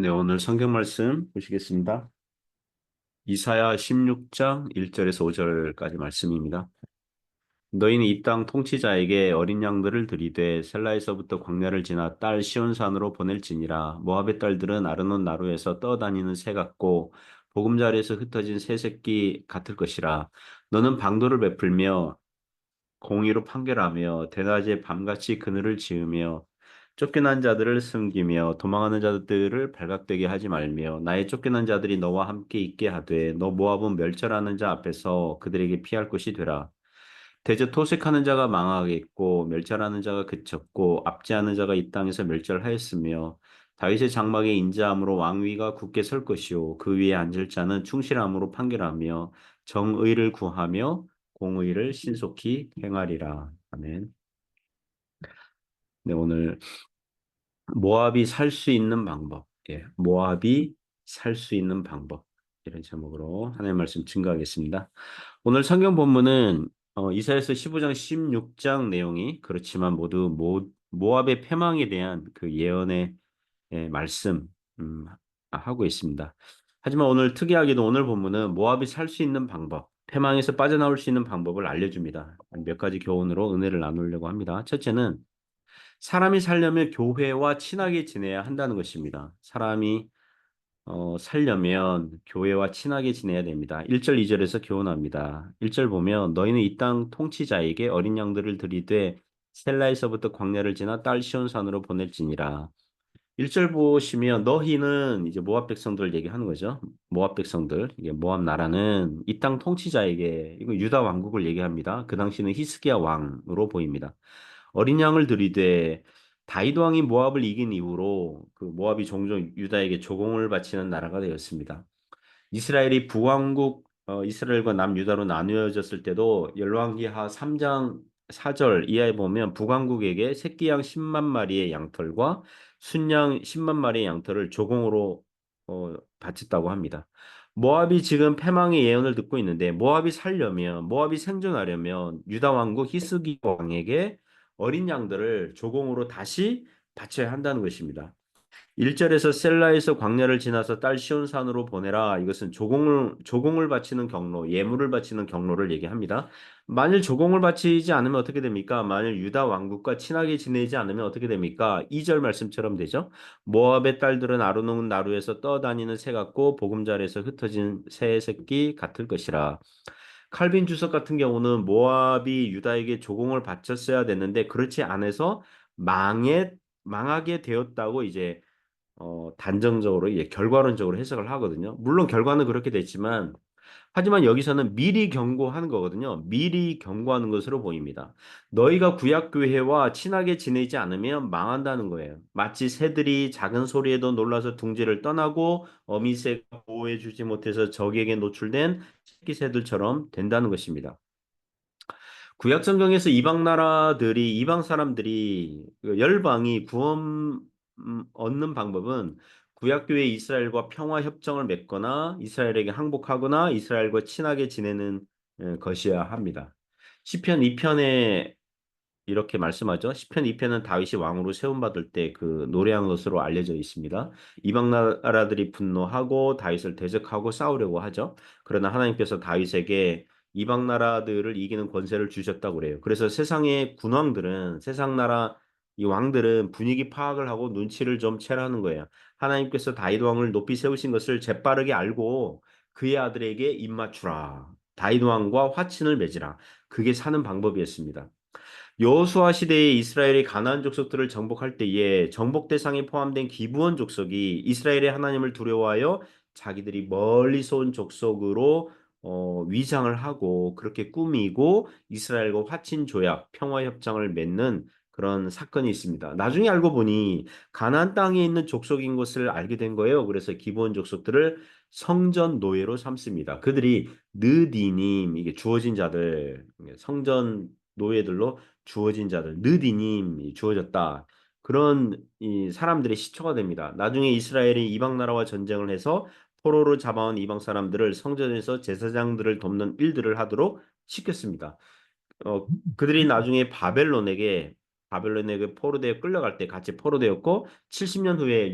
네, 오늘 성경 말씀 보시겠습니다. 이사야 16장 1절에서 5절까지 말씀입니다. 너희는 이 땅 통치자에게 어린 양들을 들이되 셀라에서부터 광야를 지나 딸 시온산으로 보낼지니라. 모압의 딸들은 아르논 나루에서 떠다니는 새 같고 보금자리에서 흩어진 새 새끼 같을 것이라. 너는 방도를 베풀며 공의로 판결하며 대낮에 밤같이 그늘을 지으며 쫓겨난 자들을 숨기며 도망하는 자들을 발각되게 하지 말며 나의 쫓겨난 자들이 너와 함께 있게 하되 너 모압은 멸절하는 자 앞에서 그들에게 피할 것이 되라. 대저 토색하는 자가 망하겠고 멸절하는 자가 그쳤고 압제하는 자가 이 땅에서 멸절하였으며 다윗의 장막에 인자함으로 왕위가 굳게 설 것이요 그 위에 앉을 자는 충실함으로 판결하며 정의를 구하며 공의를 신속히 행하리라. 아멘. 네, 오늘 모압이 살 수 있는 방법. 예, 모압이 살 수 있는 방법. 이런 제목으로 하나님의 말씀 증거하겠습니다. 오늘 성경 본문은 이사야서 15장 16장 내용이 그렇지만 모두 모압의 패망에 대한 그 예언의 말씀 음, 하고 있습니다. 하지만 오늘 특이하게도 오늘 본문은 모압이 살 수 있는 방법, 패망에서 빠져나올 수 있는 방법을 알려줍니다. 몇 가지 교훈으로 은혜를 나누려고 합니다. 첫째는 사람이 살려면 교회와 친하게 지내야 한다는 것입니다. 사람이 살려면 교회와 친하게 지내야 됩니다. 1절, 2절에서 교훈합니다. 1절 보면 너희는 이 땅 통치자에게 어린 양들을 들이되 셀라에서부터 광야를 지나 딸 시온산으로 보낼지니라. 1절 보시면 너희는 이제 모압 백성들 얘기하는 거죠. 모압 백성들, 이게 모압 나라는 이 땅 통치자에게 이거 유다 왕국을 얘기합니다. 그 당시는 히스기야 왕으로 보입니다. 어린 양을 들이되 다윗 왕이 모압을 이긴 이후로 그 모압이 종종 유다에게 조공을 바치는 나라가 되었습니다. 이스라엘이 북왕국 이스라엘과 남유다로 나누어졌을 때도 열왕기하 3장 4절 이하에 보면 북왕국에게 새끼 양 10만 마리의 양털과 순양 10만 마리의 양털을 조공으로 바쳤다고 합니다. 모압이 지금 패망의 예언을 듣고 있는데 모압이 살려면 모압이 생존하려면 유다 왕국 히스기 왕에게 어린 양들을 조공으로 다시 바쳐야 한다는 것입니다. 1절에서 셀라에서 광야를 지나서 딸 시온산으로 보내라. 이것은 조공을 바치는 경로, 예물을 바치는 경로를 얘기합니다. 만일 조공을 바치지 않으면 어떻게 됩니까? 만일 유다 왕국과 친하게 지내지 않으면 어떻게 됩니까? 2절 말씀처럼 되죠. 모압의 딸들은 아르논 나루에서 떠다니는 새 같고 보금자리에서 흩어진 새 새끼 같을 것이라. 칼빈 주석 같은 경우는 모압이 유다에게 조공을 바쳤어야 됐는데 그렇지 않아서 망하게 되었다고 이제 단정적으로 예, 결과론적으로 해석을 하거든요. 물론 결과는 그렇게 됐지만 하지만 여기서는 미리 경고하는 거거든요. 미리 경고하는 것으로 보입니다. 너희가 구약교회와 친하게 지내지 않으면 망한다는 거예요. 마치 새들이 작은 소리에도 놀라서 둥지를 떠나고 어미새가 보호해주지 못해서 적에게 노출된 새끼 새들처럼 된다는 것입니다. 구약 성경에서 이방 사람들이 그 열방이 구원 얻는 방법은 구약교회 이스라엘과 평화 협정을 맺거나 이스라엘에게 항복하거나 이스라엘과 친하게 지내는 것이어야 합니다. 시편 2편에 이렇게 말씀하죠. 시편 2편은 다윗이 왕으로 세움받을 때 그 노래한 것으로 알려져 있습니다. 이방 나라들이 분노하고 다윗을 대적하고 싸우려고 하죠. 그러나 하나님께서 다윗에게 이방 나라들을 이기는 권세를 주셨다고 그래요. 그래서 세상의 군왕들은 세상 나라 이 왕들은 분위기 파악을 하고 눈치를 좀 채라는 거예요. 하나님께서 다윗 왕을 높이 세우신 것을 재빠르게 알고 그의 아들에게 입맞추라. 다윗 왕과 화친을 맺으라. 그게 사는 방법이었습니다. 여호수아 시대에 이스라엘이 가나안 족속들을 정복할 때에 정복 대상에 포함된 기브온 족속이 이스라엘의 하나님을 두려워하여 자기들이 멀리서 온 족속으로 위장을 하고 그렇게 꾸미고 이스라엘과 화친 조약, 평화 협정을 맺는 그런 사건이 있습니다. 나중에 알고 보니 가나안 땅에 있는 족속인 것을 알게 된 거예요. 그래서 기브온 족속들을 성전 노예로 삼습니다. 그들이 느디님 이게 주어진 자들 성전 노예들로 주어진 자들, 느디님이 주어졌다. 그런 이 사람들의 시초가 됩니다. 나중에 이스라엘이 이방 나라와 전쟁을 해서 포로로 잡아온 이방 사람들을 성전에서 제사장들을 돕는 일들을 하도록 시켰습니다. 그들이 나중에 바벨론에게 포로되어 끌려갈 때 같이 포로되었고 70년 후에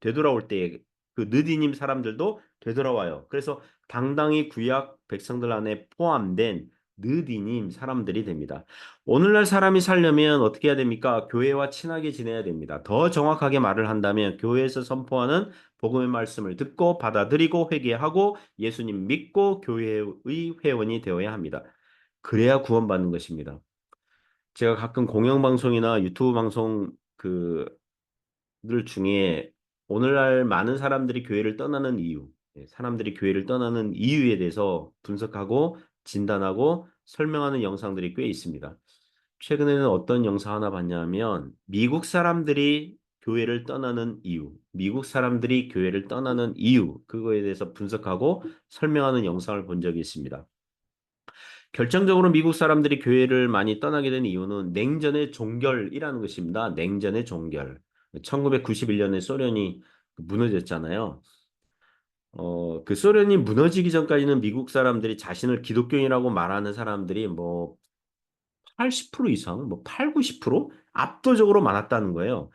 되돌아올 때 그 느디님 사람들도 되돌아와요. 그래서 당당히 구약 백성들 안에 포함된 느디님 사람들이 됩니다. 오늘날 사람이 살려면 어떻게 해야 됩니까? 교회와 친하게 지내야 됩니다. 더 정확하게 말을 한다면 교회에서 선포하는 복음의 말씀을 듣고 받아들이고 회개하고 예수님 믿고 교회의 회원이 되어야 합니다. 그래야 구원받는 것입니다. 제가 가끔 공영방송이나 유튜브 방송 들 중에 오늘날 많은 사람들이 교회를 떠나는 이유, 사람들이 교회를 떠나는 이유에 대해서 분석하고 진단하고 설명하는 영상들이 꽤 있습니다. 최근에는 어떤 영상 하나 봤냐면 미국 사람들이 교회를 떠나는 이유, 미국 사람들이 교회를 떠나는 이유, 그거에 대해서 분석하고 설명하는 영상을 본 적이 있습니다. 결정적으로 미국 사람들이 교회를 많이 떠나게 된 이유는 냉전의 종결이라는 것입니다. 냉전의 종결. 1991년에 소련이 무너졌잖아요. 그 소련이 무너지기 전까지는 미국 사람들이 자신을 기독교인이라고 말하는 사람들이 뭐 80% 이상, 뭐 8, 90% 압도적으로 많았다는 거예요.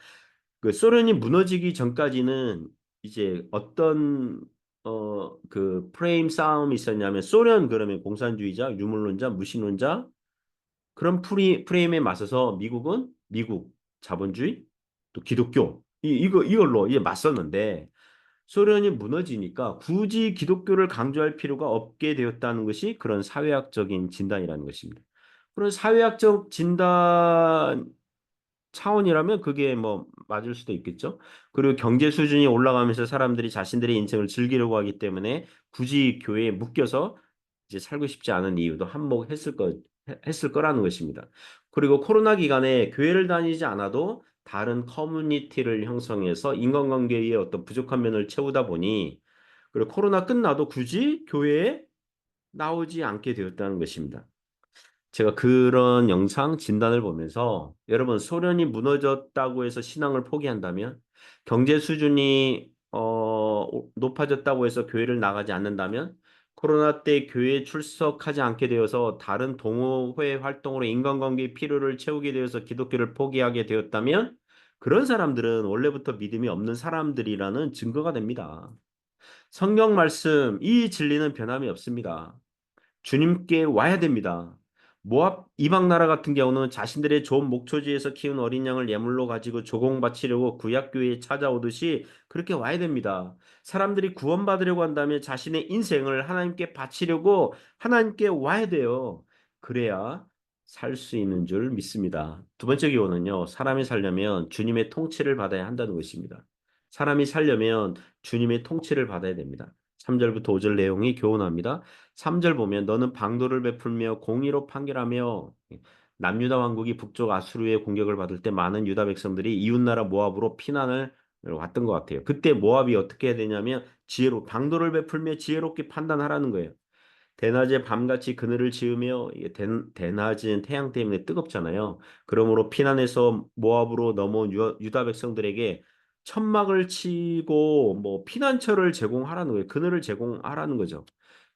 그 소련이 무너지기 전까지는 이제 어떤 그 프레임 싸움이 있었냐면 소련 그러면 공산주의자, 유물론자, 무신론자 그런 프레임에 맞서서 미국은 미국 자본주의 또 기독교 이걸로 이제 맞섰는데 소련이 무너지니까 굳이 기독교를 강조할 필요가 없게 되었다는 것이 그런 사회학적인 진단이라는 것입니다. 그런 사회학적 진단 차원이라면 그게 뭐 맞을 수도 있겠죠. 그리고 경제 수준이 올라가면서 사람들이 자신들의 인생을 즐기려고 하기 때문에 굳이 교회에 묶여서 이제 살고 싶지 않은 이유도 했을 거라는 것입니다. 그리고 코로나 기간에 교회를 다니지 않아도 다른 커뮤니티를 형성해서 인간관계의 어떤 부족한 면을 채우다 보니 그리고 코로나 끝나도 굳이 교회에 나오지 않게 되었다는 것입니다. 제가 그런 영상 진단을 보면서 여러분 소련이 무너졌다고 해서 신앙을 포기한다면 경제 수준이 높아졌다고 해서 교회를 나가지 않는다면 코로나 때 교회에 출석하지 않게 되어서 다른 동호회 활동으로 인간관계의 필요를 채우게 되어서 기독교를 포기하게 되었다면 그런 사람들은 원래부터 믿음이 없는 사람들이라는 증거가 됩니다. 성경 말씀 이 진리는 변함이 없습니다. 주님께 와야 됩니다. 모압 이방 나라 같은 경우는 자신들의 좋은 목초지에서 키운 어린 양을 예물로 가지고 조공 바치려고 구약교회에 찾아오듯이 그렇게 와야 됩니다. 사람들이 구원받으려고 한다면 자신의 인생을 하나님께 바치려고 하나님께 와야 돼요. 그래야 살 수 있는 줄 믿습니다. 두 번째 교훈은요. 사람이 살려면 주님의 통치를 받아야 한다는 것입니다. 사람이 살려면 주님의 통치를 받아야 됩니다. 3절부터 5절 내용이 교훈합니다. 3절 보면 너는 방도를 베풀며 공의로 판결하며 남유다 왕국이 북쪽 아수르의 공격을 받을 때 많은 유다 백성들이 이웃나라 모압으로 피난을 왔던 것 같아요. 그때 모압이 어떻게 해야 되냐면 지혜로 방도를 베풀며 지혜롭게 판단하라는 거예요. 대낮에 밤같이 그늘을 지으며 이게 대낮은 태양 때문에 뜨겁잖아요. 그러므로 피난해서 모압으로 넘어온 유다 백성들에게 천막을 치고 뭐 피난처를 제공하라는 거예요. 그늘을 제공하라는 거죠.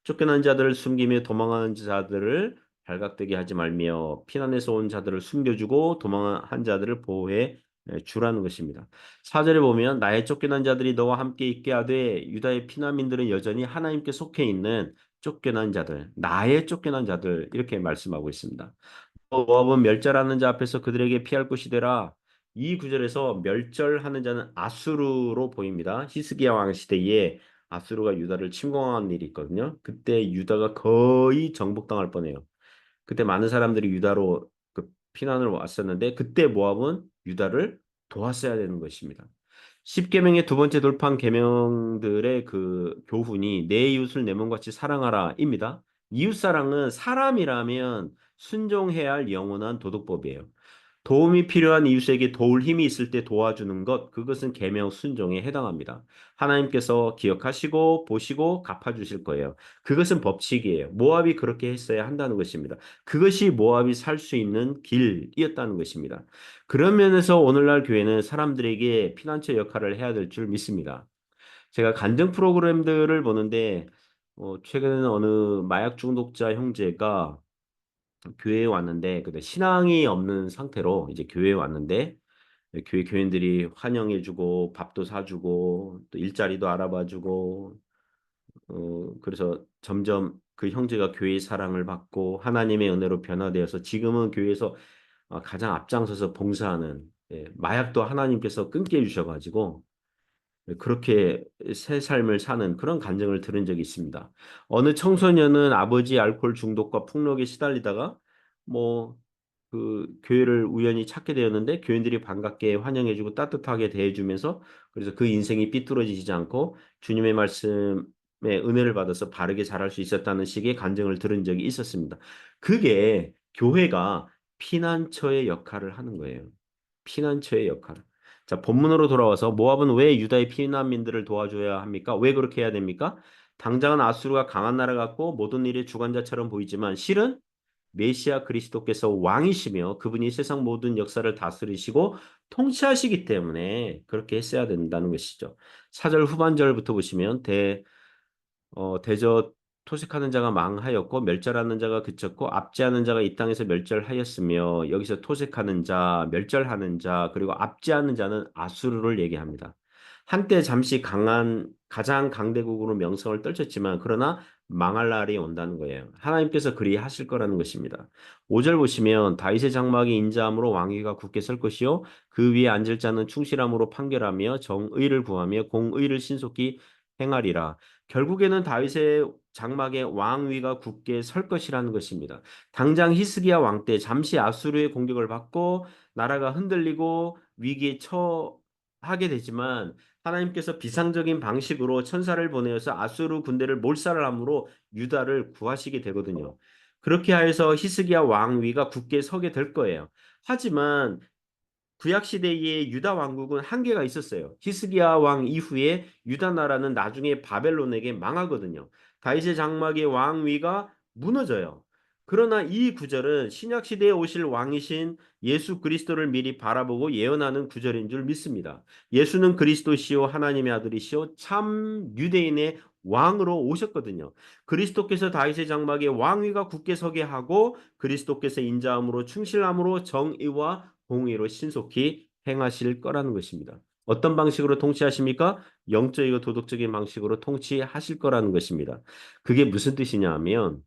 쫓겨난 자들을 숨기며 도망하는 자들을 발각되게 하지 말며 피난해서 온 자들을 숨겨주고 도망한 자들을 보호해 주라는 것입니다. 4절에 보면 나의 쫓겨난 자들이 너와 함께 있게 하되 유다의 피난민들은 여전히 하나님께 속해 있는 쫓겨난 자들, 나의 쫓겨난 자들 이렇게 말씀하고 있습니다. 모압은 멸절하는 자 앞에서 그들에게 피할 곳이 되라. 이 구절에서 멸절하는 자는 아수르로 보입니다. 히스기야 왕 시대에 아수르가 유다를 침공한 일이 있거든요. 그때 유다가 거의 정복당할 뻔해요. 그때 많은 사람들이 유다로 피난을 왔었는데 그때 모압은 유다를 도왔어야 되는 것입니다. 십계명의 두 번째 돌판 계명들의 그 교훈이 내 이웃을 내 몸같이 사랑하라입니다. 이웃 사랑은 사람이라면 순종해야 할 영원한 도덕법이에요. 도움이 필요한 이웃에게 도울 힘이 있을 때 도와주는 것, 그것은 계명 순종에 해당합니다. 하나님께서 기억하시고 보시고 갚아주실 거예요. 그것은 법칙이에요. 모압이 그렇게 했어야 한다는 것입니다. 그것이 모압이 살 수 있는 길이었다는 것입니다. 그런 면에서 오늘날 교회는 사람들에게 피난처 역할을 해야 될 줄 믿습니다. 제가 간증 프로그램들을 보는데 최근에는 어느 마약 중독자 형제가 교회에 왔는데 근데 신앙이 없는 상태로 이제 교회에 왔는데 교회 교인들이 환영해주고 밥도 사주고 또 일자리도 알아봐주고 그래서 점점 그 형제가 교회의 사랑을 받고 하나님의 은혜로 변화되어서 지금은 교회에서 가장 앞장서서 봉사하는 마약도 하나님께서 끊게 해주셔가지고 그렇게 새 삶을 사는 그런 간증을 들은 적이 있습니다. 어느 청소년은 아버지 알코올 중독과 폭력에 시달리다가 뭐 그 교회를 우연히 찾게 되었는데 교인들이 반갑게 환영해주고 따뜻하게 대해주면서 그래서 그 인생이 삐뚤어지지 않고 주님의 말씀에 은혜를 받아서 바르게 자랄 수 있었다는 식의 간증을 들은 적이 있었습니다. 그게 교회가 피난처의 역할을 하는 거예요. 피난처의 역할. 자, 본문으로 돌아와서 모압은 왜 유다의 피난민들을 도와줘야 합니까? 왜 그렇게 해야 됩니까? 당장은 아수르가 강한 나라 같고 모든 일의 주관자처럼 보이지만 실은 메시아 그리스도께서 왕이시며 그분이 세상 모든 역사를 다스리시고 통치하시기 때문에 그렇게 했어야 된다는 것이죠. 4절 후반절부터 보시면 대저 토색하는 자가 망하였고 멸절하는 자가 그쳤고 압제하는 자가 이 땅에서 멸절하였으며 여기서 토색하는 자, 멸절하는 자, 그리고 압제하는 자는 아수르를 얘기합니다. 한때 잠시 가장 강대국으로 명성을 떨쳤지만 그러나 망할 날이 온다는 거예요. 하나님께서 그리 하실 거라는 것입니다. 5절 보시면 다윗의 장막이 인자함으로 왕위가 굳게 설 것이요 그 위에 앉을 자는 충실함으로 판결하며 정의를 구하며 공의를 신속히 행하리라. 결국에는 다윗의 장막에 왕위가 굳게 설 것이라는 것입니다. 당장 히스기야 왕 때 잠시 아수르의 공격을 받고 나라가 흔들리고 위기에 처하게 되지만 하나님께서 비상적인 방식으로 천사를 보내어서 아수르 군대를 몰살을 함으로 유다를 구하시게 되거든요. 그렇게 하여서 히스기야 왕위가 굳게 서게 될 거예요. 하지만 구약 시대의 유다 왕국은 한계가 있었어요. 히스기야 왕 이후에 유다 나라는 나중에 바벨론에게 망하거든요. 다윗의 장막의 왕위가 무너져요. 그러나 이 구절은 신약 시대에 오실 왕이신 예수 그리스도를 미리 바라보고 예언하는 구절인 줄 믿습니다. 예수는 그리스도시요 하나님의 아들이시요 참 유대인의 왕으로 오셨거든요. 그리스도께서 다윗의 장막에 왕위가 굳게 서게 하고 그리스도께서 인자함으로 충실함으로 정의와 공의로 신속히 행하실 거라는 것입니다. 어떤 방식으로 통치하십니까? 영적이고 도덕적인 방식으로 통치하실 거라는 것입니다. 그게 무슨 뜻이냐 하면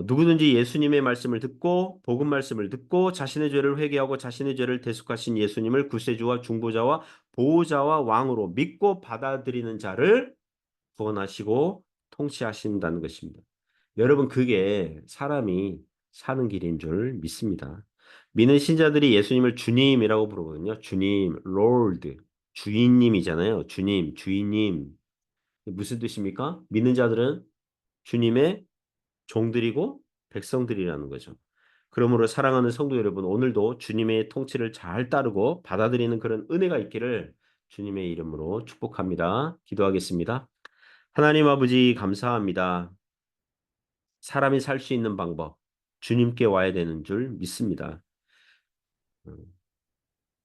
누구든지 예수님의 말씀을 듣고 복음 말씀을 듣고 자신의 죄를 회개하고 자신의 죄를 대속하신 예수님을 구세주와 중보자와 보호자와 왕으로 믿고 받아들이는 자를 구원하시고 통치하신다는 것입니다. 여러분, 그게 사람이 사는 길인 줄 믿습니다. 믿는 신자들이 예수님을 주님이라고 부르거든요. 주님, Lord, 주인님이잖아요. 주님, 주인님. 무슨 뜻입니까? 믿는 자들은 주님의 종들이고 백성들이라는 거죠. 그러므로 사랑하는 성도 여러분, 오늘도 주님의 통치를 잘 따르고 받아들이는 그런 은혜가 있기를 주님의 이름으로 축복합니다. 기도하겠습니다. 하나님 아버지 감사합니다. 사람이 살 수 있는 방법, 주님께 와야 되는 줄 믿습니다. 음,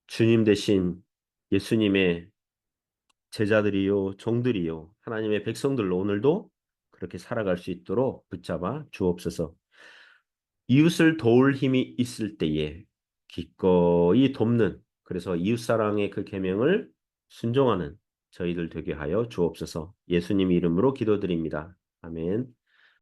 주님 대신 예수님의 제자들이요, 종들이요, 하나님의 백성들로 오늘도 그렇게 살아갈 수 있도록 붙잡아 주옵소서. 이웃을 도울 힘이 있을 때에 기꺼이 돕는, 그래서 이웃사랑의 그 계명을 순종하는 저희들 되게 하여 주옵소서. 예수님 이름으로 기도드립니다. 아멘.